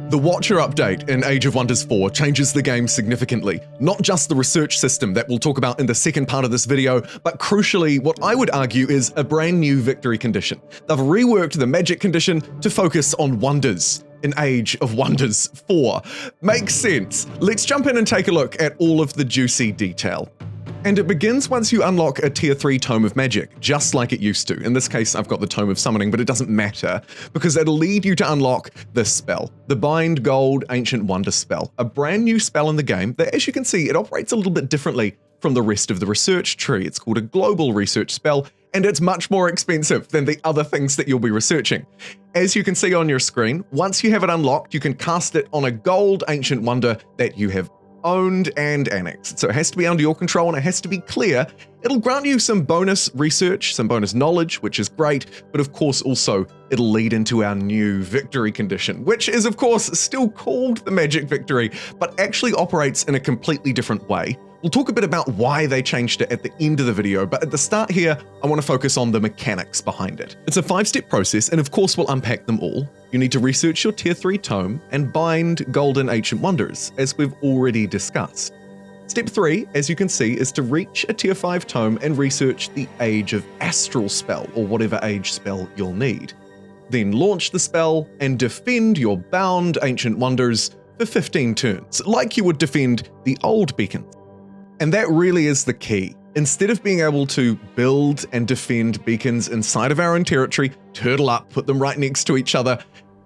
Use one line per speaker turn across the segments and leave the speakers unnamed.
The Watcher update in Age of Wonders 4 changes the game significantly. Not just the research system that we'll talk about in the second part of this video, but crucially, what I would argue is a brand new victory condition. They've reworked the magic condition to focus on wonders in Age of Wonders 4. Makes sense. Let's jump in and take a look at all of the juicy detail. And it begins once you unlock a tier 3 Tome of Magic, just like it used to. In this case, I've got the Tome of Summoning, but it doesn't matter, because it'll lead you to unlock this spell, the Bind Gold Ancient Wonder spell, a brand new spell in the game that, as you can see, it operates a little bit differently from the rest of the research tree. It's called a global research spell, and it's much more expensive than the other things that you'll be researching. As you can see on your screen, once you have it unlocked, you can cast it on a gold ancient wonder that you have owned and annexed. So it has to be under your control and it has to be clear. It'll grant you some bonus research, some bonus knowledge, which is great, but of course also it'll lead into our new victory condition, which is of course still called the Magic Victory, but actually operates in a completely different way. We'll talk a bit about why they changed it at the end of the video, but at the start here, I want to focus on the mechanics behind it. It's a 5-step process, and of course we'll unpack them all. You need to research your tier 3 tome and bind golden ancient wonders, as we've already discussed. Step 3, as you can see, is to reach a tier 5 tome and research the Age of Astral spell, or whatever age spell you'll need. Then launch the spell and defend your bound ancient wonders for 15 turns, like you would defend the old beacons. And that really is the key. Instead of being able to build and defend beacons inside of our own territory, turtle up, put them right next to each other,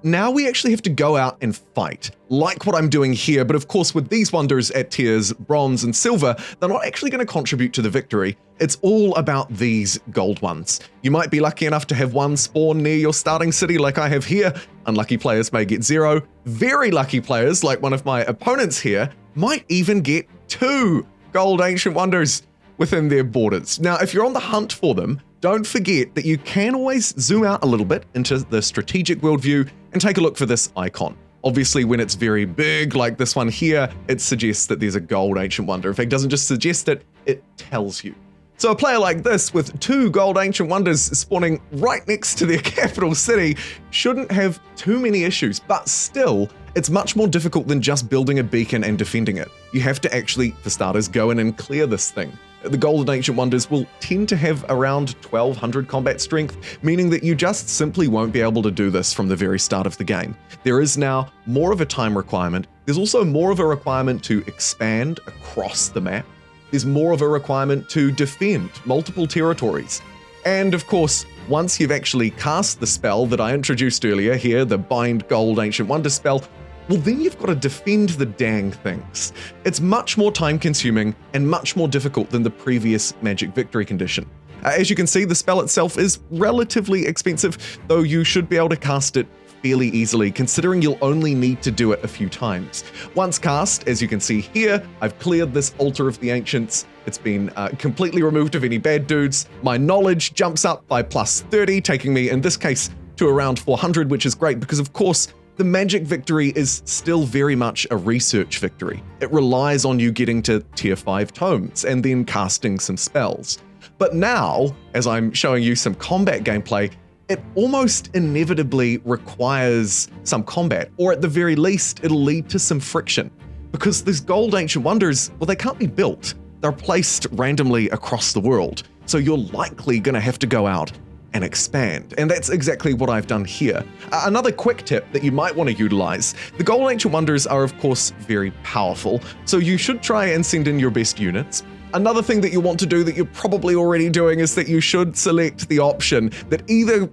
now we actually have to go out and fight, like what I'm doing here, but of course with these wonders at tiers bronze and silver, they're not actually going to contribute to the victory. It's all about these gold ones. You might be lucky enough to have one spawn near your starting city like I have here. Unlucky players may get 0. Very lucky players, like one of my opponents here, might even get 2 gold ancient wonders within their borders. Now, if you're on the hunt for them, don't forget that you can always zoom out a little bit into the strategic world view and take a look for this icon. Obviously, when it's very big, like this one here, it suggests that there's a gold ancient wonder. In fact, it doesn't just suggest it, it tells you. So a player like this with 2 gold ancient wonders spawning right next to their capital city shouldn't have too many issues, but still, it's much more difficult than just building a beacon and defending it. You have to actually, for starters, go in and clear this thing. The golden ancient wonders will tend to have around 1200 combat strength, meaning that you just simply won't be able to do this from the very start of the game. There is now more of a time requirement. There's also more of a requirement to expand across the map. There's more of a requirement to defend multiple territories. And of course, once you've actually cast the spell that I introduced earlier here, the Bind Gold Ancient Wonder spell, well then you've got to defend the dang things. It's much more time consuming and much more difficult than the previous Magic Victory condition. As you can see, the spell itself is relatively expensive, though you should be able to cast it fairly easily, considering you'll only need to do it a few times. Once cast, as you can see here, I've cleared this Altar of the Ancients. It's been completely removed of any bad dudes. My knowledge jumps up by plus 30, taking me, in this case, to around 400, which is great because, of course, the Magic Victory is still very much a research victory. It relies on you getting to tier 5 tomes and then casting some spells. But now, as I'm showing you some combat gameplay, it almost inevitably requires some combat, or at the very least, it'll lead to some friction. Because these gold ancient wonders, well, they can't be built. They're placed randomly across the world. So you're likely going to have to go out and expand. And that's exactly what I've done here. Another quick tip that you might want to utilize, the gold ancient wonders are of course very powerful, so you should try and send in your best units. Another thing that you want to do that you're probably already doing is that you should select the option that either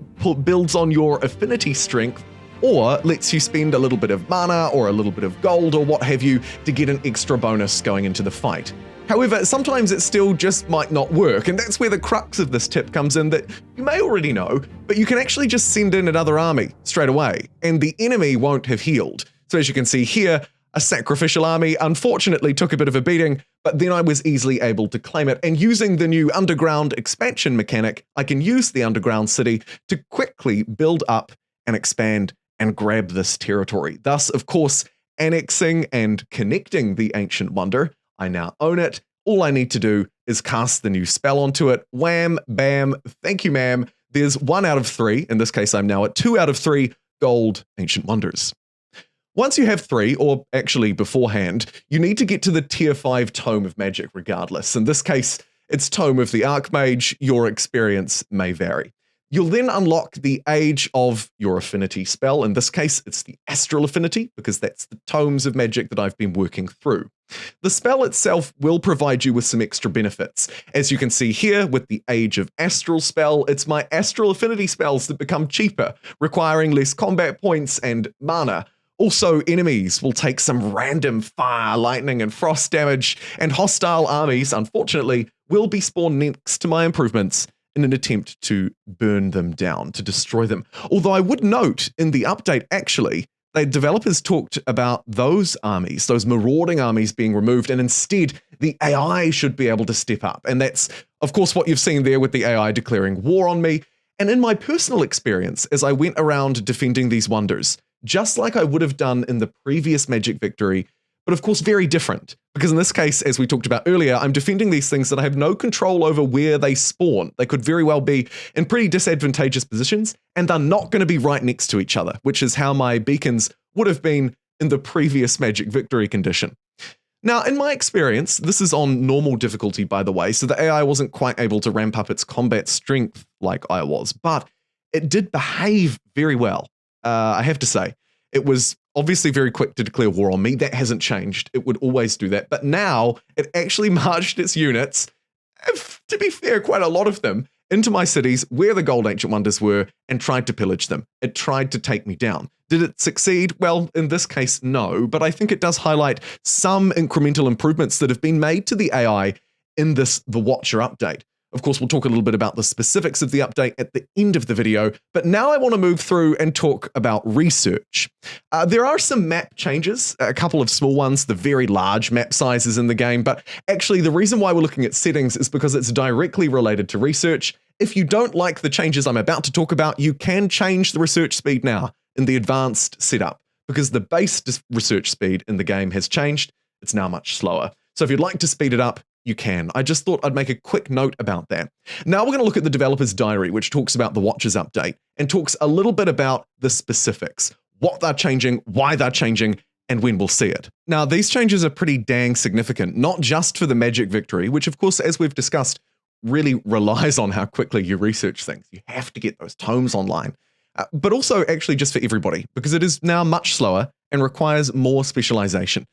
builds on your affinity strength or lets you spend a little bit of mana or a little bit of gold or what have you to get an extra bonus going into the fight. However, sometimes it still just might not work, and that's where the crux of this tip comes in that you may already know, but you can actually just send in another army straight away, and the enemy won't have healed. So as you can see here, a sacrificial army unfortunately took a bit of a beating, but then I was easily able to claim it, and using the new underground expansion mechanic, I can use the underground city to quickly build up and expand and grab this territory. Thus, of course, annexing and connecting the ancient wonder. I now own it. All I need to do is cast the new spell onto it. Wham, bam, thank you, ma'am. There's 1 out of 3. In this case, I'm now at 2 out of 3 gold ancient wonders. Once you have 3, or actually beforehand, you need to get to the tier 5 Tome of Magic regardless. In this case, it's Tome of the Archmage. Your experience may vary. You'll then unlock the age of your affinity spell. In this case, it's the Astral Affinity, because that's the tomes of magic that I've been working through. The spell itself will provide you with some extra benefits. As you can see here, with the Age of Astral spell, it's my Astral Affinity spells that become cheaper, requiring less combat points and mana. Also, enemies will take some random fire, lightning, and frost damage, and hostile armies, unfortunately, will be spawned next to my improvements in an attempt to burn them down, to destroy them. Although I would note, in the update actually, the developers talked about those armies, those marauding armies being removed, and instead the AI should be able to step up. And that's, of course, what you've seen there with the AI declaring war on me. And in my personal experience, as I went around defending these wonders, just like I would have done in the previous Magic victory, but of course very different, because in this case, as we talked about earlier, I'm defending these things that I have no control over where they spawn. They could very well be in pretty disadvantageous positions, and they're not going to be right next to each other, which is how my beacons would have been in the previous Magic victory condition. Now, in my experience, this is on normal difficulty, by the way, so the AI wasn't quite able to ramp up its combat strength like I was, but it did behave very well, I have to say. It was obviously very quick to declare war on me. That hasn't changed. It would always do that. But now it actually marched its units, to be fair, quite a lot of them, into my cities where the gold ancient wonders were and tried to pillage them. It tried to take me down. Did it succeed? Well, in this case, no, but I think it does highlight some incremental improvements that have been made to the AI in this The Watcher update. Of course, we'll talk a little bit about the specifics of the update at the end of the video, but now I want to move through and talk about research. There are some map changes, a couple of small ones, the very large map sizes in the game, but actually the reason why we're looking at settings is because it's directly related to research. If you don't like the changes I'm about to talk about, you can change the research speed now in the advanced setup, because the base research speed in the game has changed. It's now much slower. So if you'd like to speed it up, you can. I just thought I'd make a quick note about that. Now we're going to look at the developer's diary, which talks about the Watchers update and talks a little bit about the specifics, what they're changing, why they're changing, and when we'll see it. Now, these changes are pretty dang significant, not just for the Magic victory, which of course, as we've discussed, really relies on how quickly you research things. You have to get those tomes online, but also actually just for everybody, because it is now much slower and requires more specialization.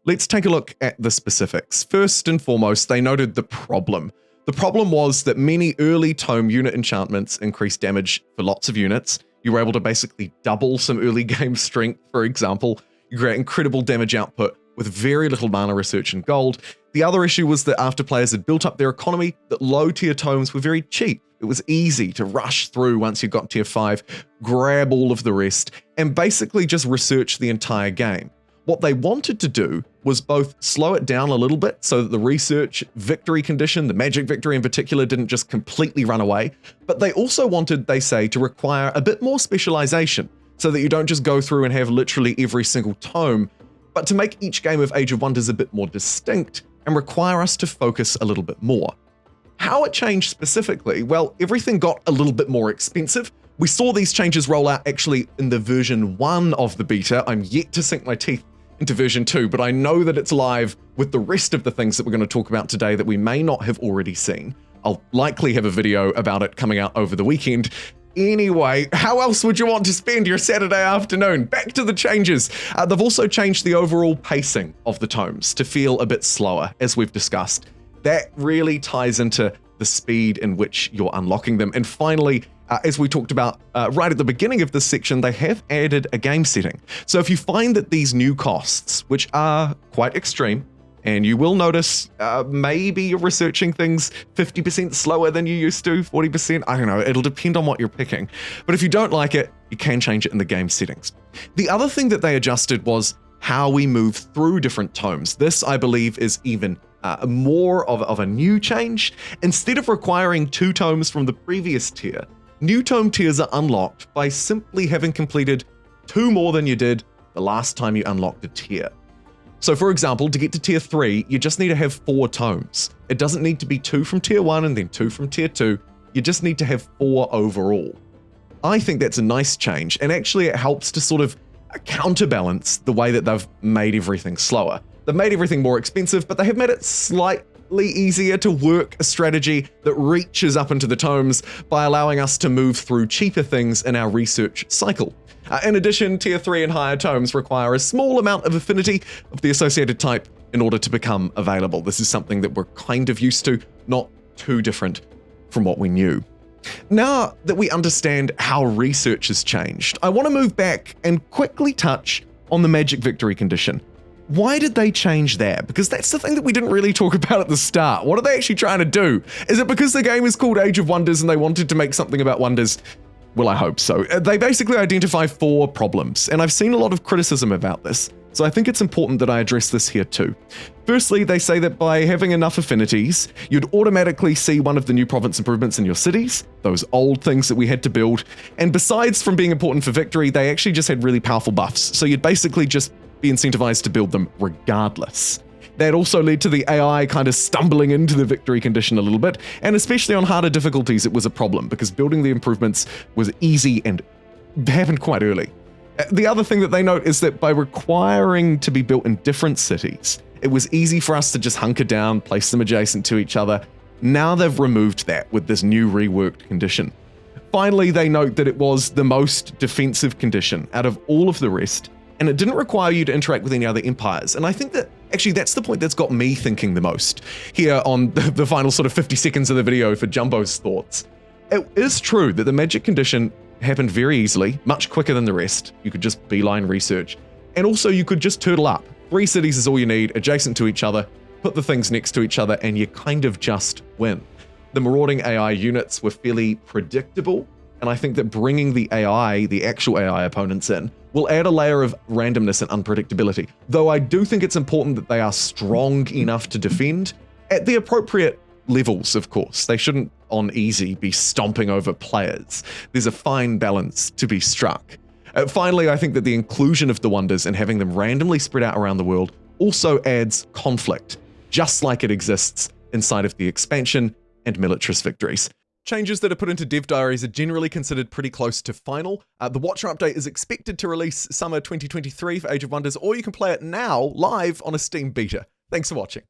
Let's take a look at the specifics. First and foremost, they noted the problem. The problem was that many early tome unit enchantments increased damage for lots of units. You were able to basically double some early game strength, for example. You create incredible damage output with very little mana research and gold. The other issue was that after players had built up their economy, that low tier tomes were very cheap. It was easy to rush through once you got tier 5, grab all of the rest, and basically just research the entire game. What they wanted to do was both slow it down a little bit so that the research victory condition, the Magic victory in particular, didn't just completely run away, but they also wanted, they say, to require a bit more specialization so that you don't just go through and have literally every single tome, but to make each game of Age of Wonders a bit more distinct and require us to focus a little bit more. How it changed specifically? Well, everything got a little bit more expensive. We saw these changes roll out actually in the version 1 of the beta. I'm yet to sink my teeth into version 2, but I know that it's live with the rest of the things that we're going to talk about today that we may not have already seen. I'll likely have a video about it coming out over the weekend. Anyway, how else would you want to spend your Saturday afternoon? Back to the changes. They've also changed the overall pacing of the tomes to feel a bit slower, as we've discussed. That really ties into the speed in which you're unlocking them. And finally, as we talked about right at the beginning of this section, they have added a game setting. So if you find that these new costs, which are quite extreme, and you will notice maybe you're researching things 50% slower than you used to, 40%, I don't know, it'll depend on what you're picking. But if you don't like it, you can change it in the game settings. The other thing that they adjusted was how we move through different tomes. This, I believe, is even more of a new change. Instead of requiring 2 tomes from the previous tier, new tome tiers are unlocked by simply having completed 2 more than you did the last time you unlocked a tier. So for example, to get to tier 3, you just need to have 4 tomes. It doesn't need to be 2 from tier 1 and then 2 from tier 2. You just need to have 4 overall. I think that's a nice change, and actually it helps to sort of counterbalance the way that they've made everything slower. They've made everything more expensive, but they have made it slightly easier to work a strategy that reaches up into the tomes by allowing us to move through cheaper things in our research cycle. In addition, Tier 3 and higher tomes require a small amount of affinity of the associated type in order to become available. This is something that we're kind of used to, not too different from what we knew. Now that we understand how research has changed, I want to move back and quickly touch on the magic victory condition. Why did they change that? Because that's the thing that we didn't really talk about at the start. What are they actually trying to do? Is it because the game is called Age of Wonders and they wanted to make something about wonders? Well, I hope so. They basically identify 4 problems, and I've seen a lot of criticism about this, so I think it's important that I address this here too. Firstly, they say that by having enough affinities, you'd automatically see one of the new province improvements in your cities, those old things that we had to build, and besides from being important for victory, they actually just had really powerful buffs, so you'd basically just be incentivized to build them regardless. That also led to the AI kind of stumbling into the victory condition a little bit, and especially on harder difficulties it was a problem, because building the improvements was easy and happened quite early. The other thing that they note is that by requiring to be built in different cities, it was easy for us to just hunker down, place them adjacent to each other. Now they've removed that with this new reworked condition. Finally, they note that it was the most defensive condition out of all of the rest, and it didn't require you to interact with any other empires. And I think that actually that's the point that's got me thinking the most here on the final sort of 50 seconds of the video for Jumbo's thoughts. It is true that the magic condition happened very easily, much quicker than the rest. You could just beeline research. And also you could just turtle up. 3 cities is all you need, adjacent to each other, put the things next to each other, and you kind of just win. The marauding AI units were fairly predictable, and I think that bringing the AI, the actual AI opponents in, will add a layer of randomness and unpredictability, though I do think it's important that they are strong enough to defend at the appropriate levels, of course. They shouldn't, on easy, be stomping over players. There's a fine balance to be struck. Finally, I think that the inclusion of the wonders and having them randomly spread out around the world also adds conflict, just like it exists inside of the expansion and militarist victories. Changes that are put into dev diaries are generally considered pretty close to final. The Watcher update is expected to release summer 2023 for Age of Wonders, or you can play it now live on a Steam beta. Thanks for watching.